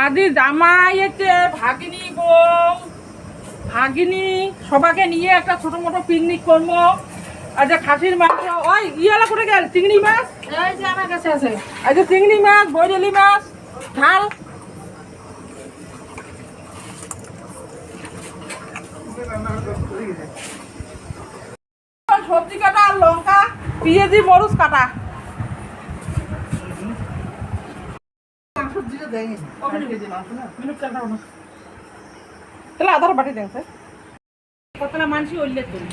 আদি জামাই এসে ভাগিনী বউ ভাগিনী সবাইকে নিয়ে একটা ছোট মোটো পিকনিক করবো। আর যে খাসির মাংস ওই ইয়েলা করে গেল চিংড়ি মাছ এই যে আমার কাছে আছে। এই যে চিংড়ি মাছ বৈরালি মাছ ঝাল সবজি কাটা আর লঙ্কা পেঁয়াজি মরিচ কাটা। তাহলে আধার বাটি দেন স্যার কতলা মানসি উল্লেখ করি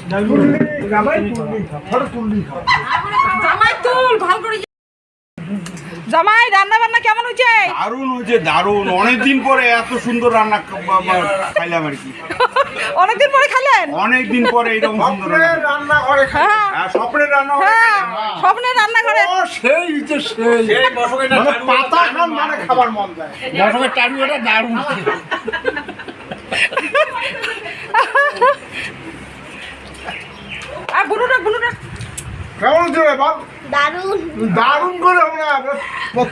জামাই তুল ভালো করে। জামাই রান্না বান্না কেমন হয়েছে? দারুণ হয়েছে, দারুণ। অনেকদিন পরে এত সুন্দর রান্না খাইলাম আর কি। অনেকদিন পরে খাইলেন? অনেকদিন পরে এরকম সুন্দর রান্না করে স্বপ্নের রান্না করে। স্বপ্নের রান্না করে সেই যে সেই পাতা খান মানে খাবার মন যায়। দর্শকের টাইমটা দারুণ। আর বুনুটা কেমন হচ্ছে রে বাপ? দারুণ দারুণ করে আমরা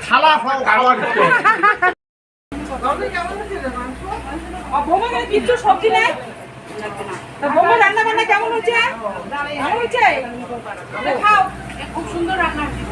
থালা খাবার কিছু সবজি নেই। বৌমা রান্না বান্না কেমন হচ্ছে? ভালো হচ্ছে? খাও, খুব সুন্দর রান্না হচ্ছে।